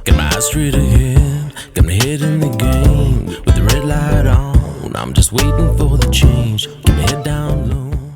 Got my eyes straight ahead, got my head in the game. With the red light on, I'm just waiting for the change. Keep my head down low.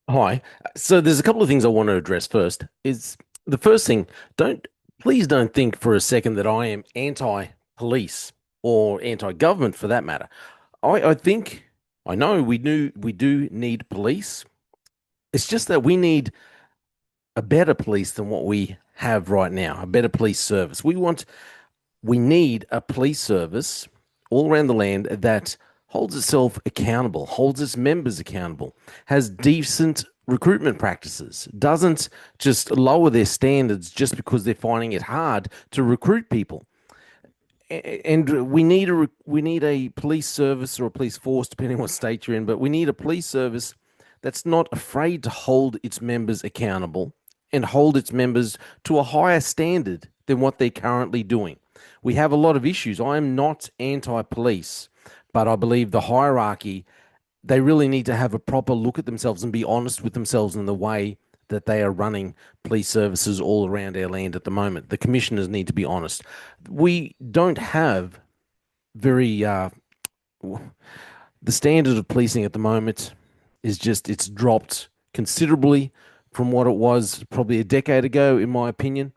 Hi. So there's a couple of things I want to address first. Is the first thing, please don't think for a second that I am anti-police or anti-government for that matter. I think I know we do need police. It's just that we need a better police than what we have right now, a better police service. We need a police service all around the land that holds itself accountable, holds its members accountable, has decent recruitment practices, doesn't just lower their standards just because they're finding it hard to recruit people. And we need a police service or a police force, depending on what state you're in, but we need a police service that's not afraid to hold its members accountable and hold its members to a higher standard than what they're currently doing. We have a lot of issues. I am not anti-police, but I believe the hierarchy, they really need to have a proper look at themselves and be honest with themselves in the way that they are running police services all around our land at the moment. The commissioners need to be honest. We don't have very, the standard of policing at the moment is just, it's dropped considerably from what it was probably a decade ago, in my opinion.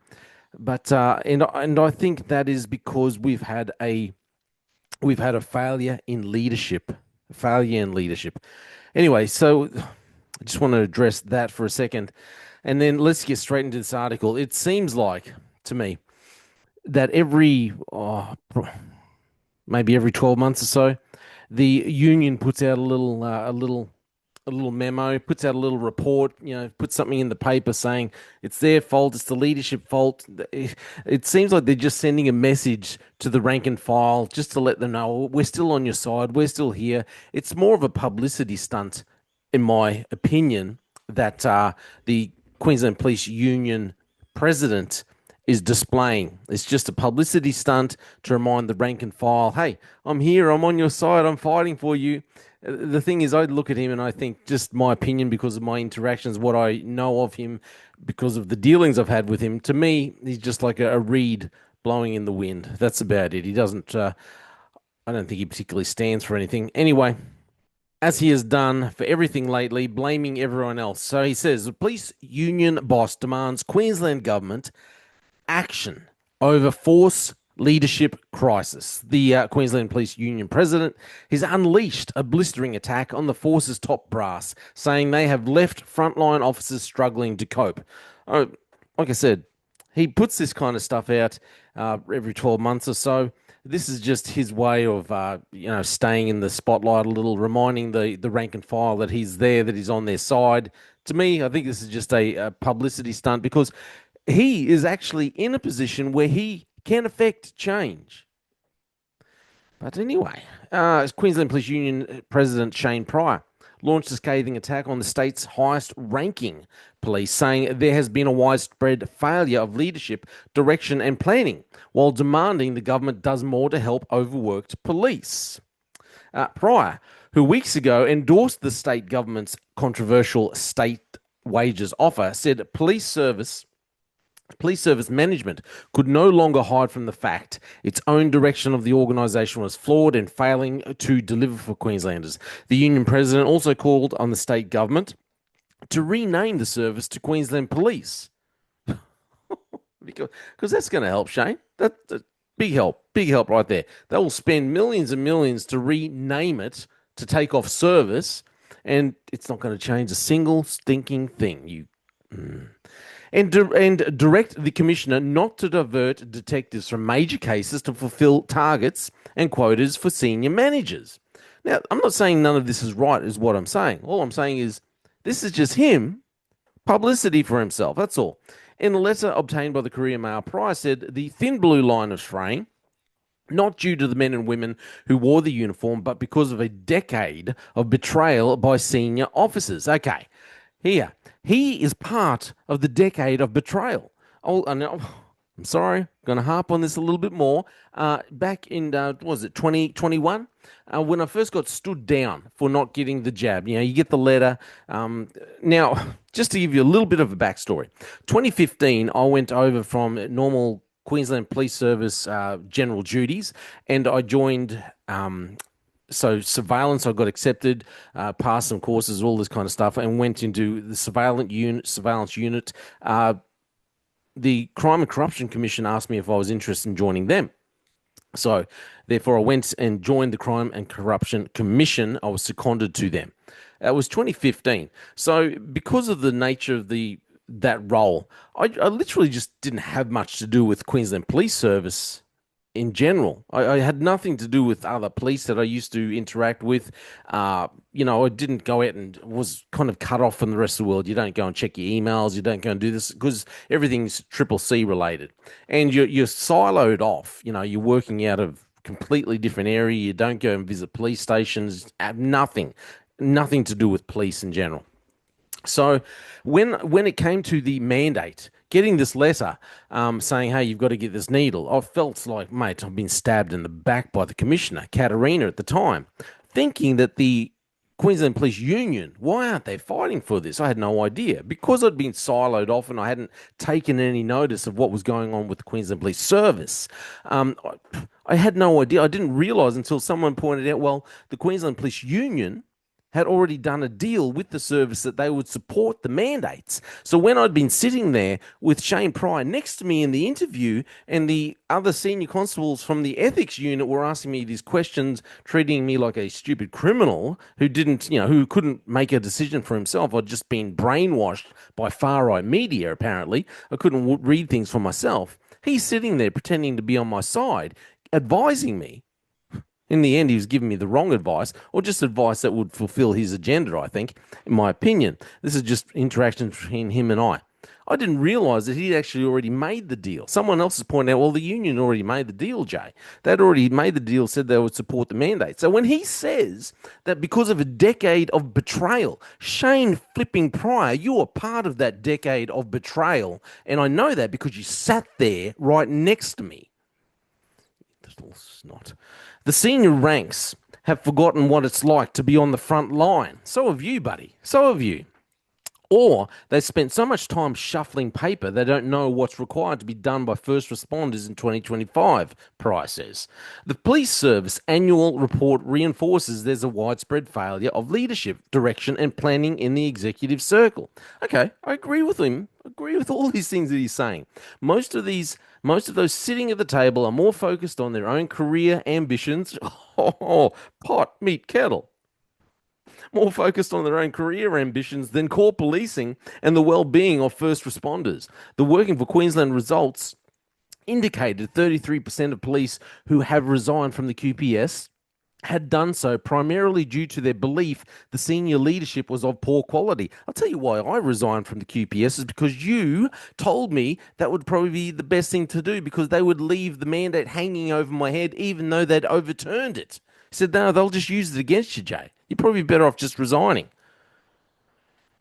But, and I think that is because we've had a failure in leadership. Anyway, so I just want to address that for a second, and then let's get straight into this article. It seems like to me that maybe every 12 months or so, the union puts out a little memo, puts out a little report, puts something in the paper saying it's their fault, it's the leadership fault. It seems like they're just sending a message to the rank and file just to let them know we're still on your side, we're still here. It's more of a publicity stunt, in my opinion, that the Queensland Police Union president is displaying. It's just a publicity stunt to remind the rank and file, hey, I'm here, I'm on your side, I'm fighting for you. The thing is, I look at him and I think, just my opinion because of my interactions, what I know of him, because of the dealings I've had with him, to me, he's just like a reed blowing in the wind. That's about it. He doesn't, I don't think he particularly stands for anything. Anyway, as he has done for everything lately, blaming everyone else. So he says, the police union boss demands Queensland government action over force leadership crisis. The Queensland Police Union president has unleashed a blistering attack on the force's top brass, saying they have left frontline officers struggling to cope. Like I said, he puts this kind of stuff out every 12 months or so. This is just his way of, staying in the spotlight a little, reminding the rank and file that he's there, that he's on their side. To me, I think this is just a publicity stunt because he is actually in a position where he can affect change. But anyway, Queensland Police Union President Shane Pryor launched a scathing attack on the state's highest ranking police, saying there has been a widespread failure of leadership, direction and planning, while demanding the government does more to help overworked police. Pryor, who weeks ago endorsed the state government's controversial state wages offer, said police service management could no longer hide from the fact its own direction of the organisation was flawed and failing to deliver for Queenslanders. The union president also called on the state government to rename the service to Queensland Police. Because that's going to help, Shane. That's big help right there. They will spend millions and millions to rename it to take off service, and it's not going to change a single stinking thing. And direct the commissioner not to divert detectives from major cases to fulfill targets and quotas for senior managers. Now, I'm not saying none of this is right, is what I'm saying. All I'm saying is this is just him, publicity for himself, that's all. In a letter obtained by the Courier Mail, Pryor said the thin blue line of fraying, not due to the men and women who wore the uniform, but because of a decade of betrayal by senior officers. Okay, here. He is part of the decade of betrayal. I'm sorry, I'm going to harp on this a little bit more. Back in, was it 2021? When I first got stood down for not getting the jab. You get the letter. Now, just to give you a little bit of a backstory. 2015, I went over from normal Queensland Police Service general duties, and I joined. So surveillance, I got accepted, passed some courses, all this kind of stuff, and went into the surveillance unit. The Crime and Corruption Commission asked me if I was interested in joining them. So, therefore, I went and joined the Crime and Corruption Commission. I was seconded to them. It was 2015. So, because of the nature of that role, I literally just didn't have much to do with Queensland Police Service in general. I had nothing to do with other police that I used to interact with. I didn't go out and was kind of cut off from the rest of the world. You don't go and check your emails. You don't go and do this because everything's triple C related. And you're siloed off. You're working out of completely different area. You don't go and visit police stations. Have nothing to do with police in general. So when it came to the mandate, getting this letter saying, hey, you've got to get this needle, I felt like, mate, I've been stabbed in the back by the commissioner, Katarina, at the time, thinking that the Queensland Police Union, why aren't they fighting for this? I had no idea. Because I'd been siloed off and I hadn't taken any notice of what was going on with the Queensland Police Service, I had no idea. I didn't realise until someone pointed out, well, the Queensland Police Union had already done a deal with the service that they would support the mandates. So when I'd been sitting there with Shane Pryor next to me in the interview and the other senior constables from the ethics unit were asking me these questions, treating me like a stupid criminal who who couldn't make a decision for himself. I'd just been brainwashed by far-right media, apparently. I couldn't read things for myself. He's sitting there pretending to be on my side, advising me. In the end, he was giving me the wrong advice, or just advice that would fulfill his agenda, I think, in my opinion. This is just interaction between him and I. I didn't realise that he'd actually already made the deal. Someone else has pointed out, well, the union already made the deal, Jay. They'd already made the deal, said they would support the mandate. So when he says that because of a decade of betrayal, Shane flipping Pryor, you are part of that decade of betrayal, and I know that because you sat there right next to me. Little snot. The senior ranks have forgotten what it's like to be on the front line. So have you, buddy. So have you. Or they spent so much time shuffling paper they don't know what's required to be done by first responders in 2025, Price says. The police service annual report reinforces there's a widespread failure of leadership, direction and planning in the executive circle. Okay, I agree with him. I agree with all these things that he's saying. Most of those sitting at the table are more focused on their own career ambitions. Oh, pot, meat, kettle. More focused on their own career ambitions than core policing and the well-being of first responders. The Working for Queensland results indicated 33% of police who have resigned from the QPS had done so primarily due to their belief the senior leadership was of poor quality. I'll tell you why I resigned from the QPS is because you told me that would probably be the best thing to do because they would leave the mandate hanging over my head even though they'd overturned it. He said, no, they'll just use it against you, Jay. You're probably better off just resigning.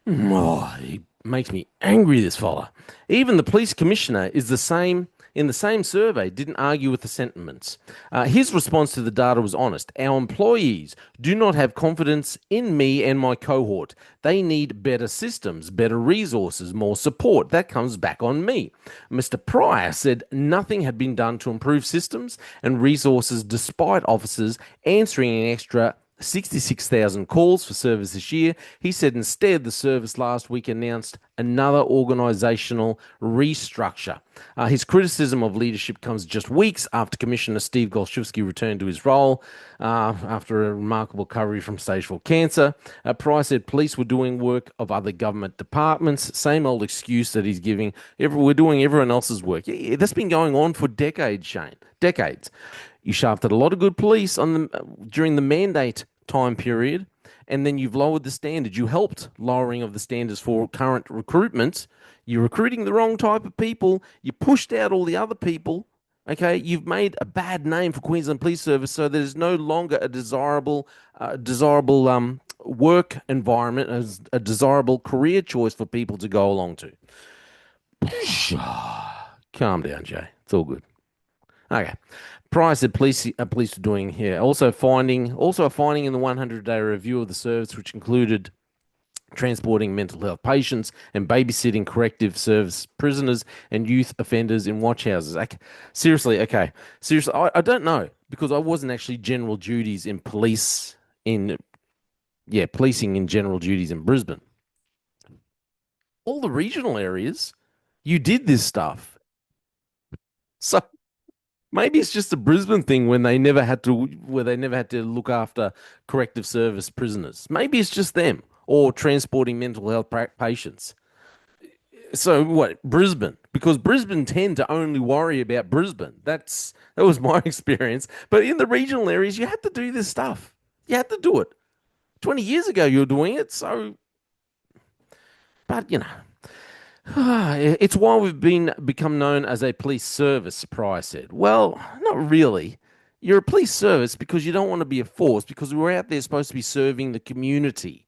Oh, he makes me angry, this fella. Even the police commissioner is in the same survey, didn't argue with the sentiments. His response to the data was honest. Our employees do not have confidence in me and my cohort. They need better systems, better resources, more support. That comes back on me. Mr. Pryor said nothing had been done to improve systems and resources despite officers answering an extra 66,000 calls for service this year. He said instead the service last week announced another organisational restructure. His criticism of leadership comes just weeks after Commissioner Steve Golchowski returned to his role after a remarkable recovery from stage 4 cancer. Price said police were doing work of other government departments. Same old excuse that he's giving. We're doing everyone else's work. Yeah, that's been going on for decades, Shane. Decades. You shafted a lot of good police during the mandate time period, and then you've lowered the standard. You helped lowering of the standards for current recruitment. You're recruiting the wrong type of people. You pushed out all the other people. Okay, you've made a bad name for Queensland Police Service, so there's no longer a desirable work environment, as a desirable career choice for people to go along to. Calm down, Jay. It's all good. Okay. Price said police are doing here. Also a finding in the 100-day review of the service, which included transporting mental health patients, and babysitting corrective service prisoners and youth offenders in watch houses. Seriously, okay. Seriously, I don't know because I wasn't actually general duties in police in, yeah, policing in general duties in Brisbane. All the regional areas, you did this stuff. So maybe it's just a Brisbane thing when they never had to, where they never had to look after corrective service prisoners. Maybe it's just them or transporting mental health patients. So what, Brisbane? Because Brisbane tend to only worry about Brisbane. That was my experience. But in the regional areas, you had to do this stuff. You had to do it. 20 years ago, you were doing it. So, but it's why we've become known as a police service, Price said. Well, not really. You're a police service because you don't want to be a force, because we're out there supposed to be serving the community.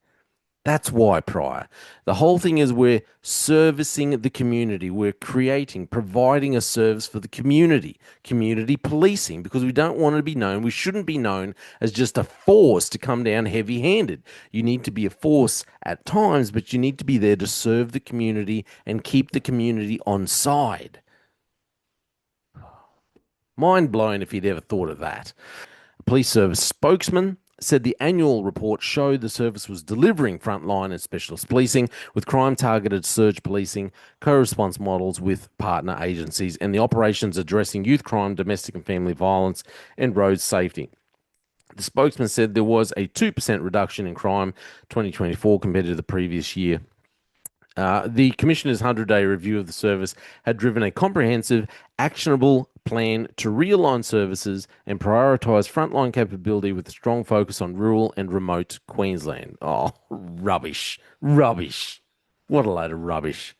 That's why, Prior. The whole thing is we're servicing the community. We're providing a service for the community policing, because we don't want to be known, we shouldn't be known as just a force to come down heavy handed. You need to be a force at times, but you need to be there to serve the community and keep the community on side. Mind blown if you'd ever thought of that. A police service spokesman said the annual report showed the service was delivering frontline and specialist policing with crime-targeted surge policing, co-response models with partner agencies, and the operations addressing youth crime, domestic and family violence, and road safety. The spokesman said there was a 2% reduction in crime 2024 compared to the previous year. The Commissioner's 100-day review of the service had driven a comprehensive, actionable plan to realign services and prioritise frontline capability with a strong focus on rural and remote Queensland. Oh, rubbish. Rubbish. What a load of rubbish.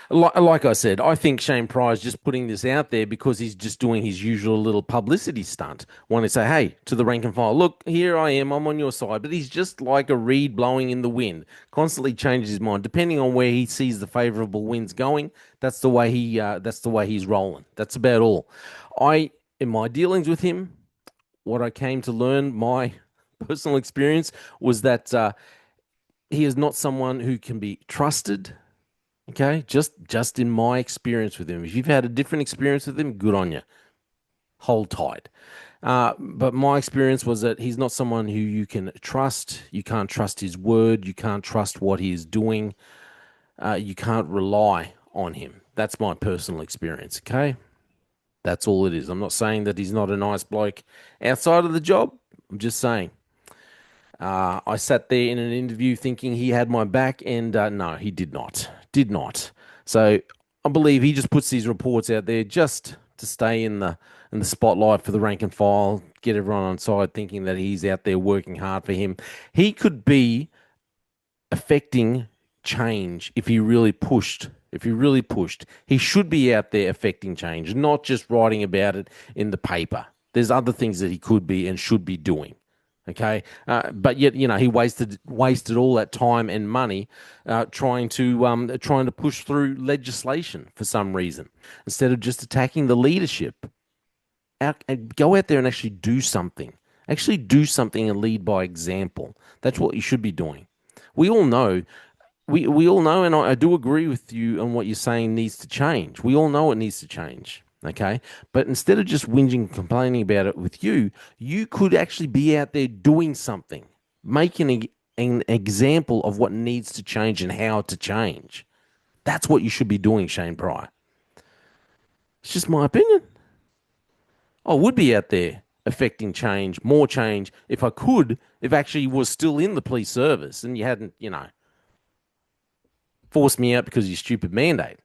Like I said, I think Shane Pryor's just putting this out there because he's just doing his usual little publicity stunt. Want to say, hey, to the rank and file, look, here I am, I'm on your side. But he's just like a reed blowing in the wind, constantly changes his mind depending on where he sees the favourable winds going. That's the way he's rolling. That's about all. In my dealings with him, what I came to learn, my personal experience was that he is not someone who can be trusted. Okay, just in my experience with him. If you've had a different experience with him, good on you. Hold tight. But my experience was that he's not someone who you can trust. You can't trust his word. You can't trust what he is doing. You can't rely on him. That's my personal experience. Okay, that's all it is. I'm not saying that he's not a nice bloke outside of the job. I'm just saying. I sat there in an interview thinking he had my back, and no, he did not. Did not. So I believe he just puts these reports out there just to stay in the spotlight for the rank and file, get everyone on side thinking that he's out there working hard for him. He could be affecting change if he really pushed. If he really pushed, he should be out there affecting change, not just writing about it in the paper. There's other things that he could be and should be doing. Okay, but yet he wasted all that time and money trying to push through legislation for some reason instead of just attacking the leadership. Go out there and actually do something. Actually do something and lead by example. That's what you should be doing. We all know. We all know, and I do agree with you on what you're saying needs to change. We all know it needs to change. Okay. But instead of just whinging and complaining about it with you, you could actually be out there doing something, making an example of what needs to change and how to change. That's what you should be doing, Shane Pryor. It's just my opinion. I would be out there affecting change, more change, if I could, if actually was still in the police service and you hadn't, forced me out because of your stupid mandate.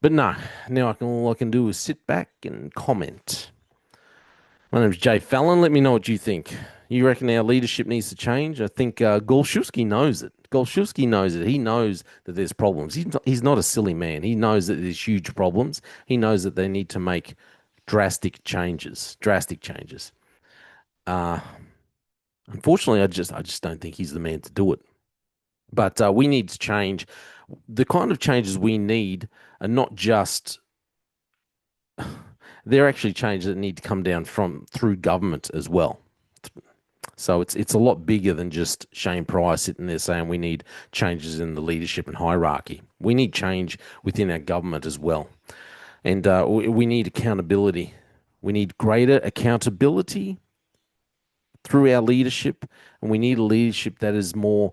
But no, now all I can do is sit back and comment. My name's J Fallon. Let me know what you think. You reckon our leadership needs to change? I think Golshewski knows it. Golshewski knows it. He knows that there's problems. He's not a silly man. He knows that there's huge problems. He knows that they need to make drastic changes. Drastic changes. Unfortunately, I just don't think he's the man to do it. But we need to change. The kind of changes we need are not just, they're actually changes that need to come down through government as well. So it's a lot bigger than just Shane Price sitting there saying we need changes in the leadership and hierarchy. We need change within our government as well. And we need accountability. We need greater accountability through our leadership, and we need a leadership that is more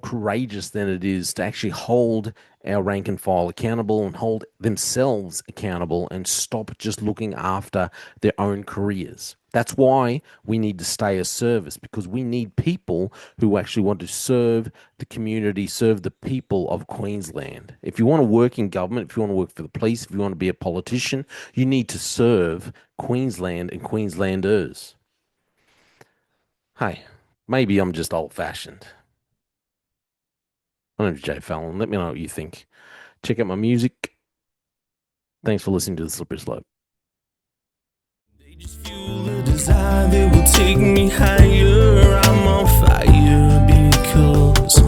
courageous than it is to actually hold our rank and file accountable and hold themselves accountable and stop just looking after their own careers. That's why we need to stay a service, because we need people who actually want to serve the community, serve the people of Queensland. If you want to work in government, if you want to work for the police, if you want to be a politician, you need to serve Queensland and Queenslanders. Hey, maybe I'm just old-fashioned. My name's J Fallon. Let me know what you think. Check out my music. Thanks for listening to The Slippery Slope. They just fuel a desire that will take me higher. I'm on fire because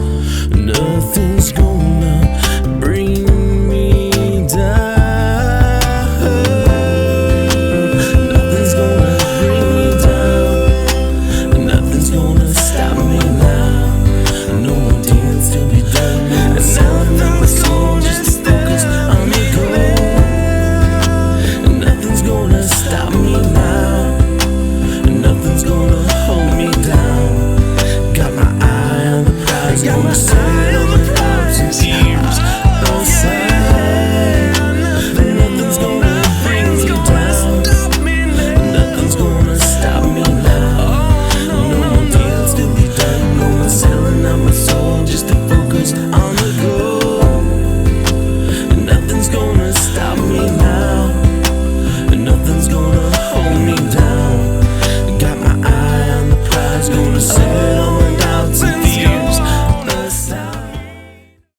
nothing's going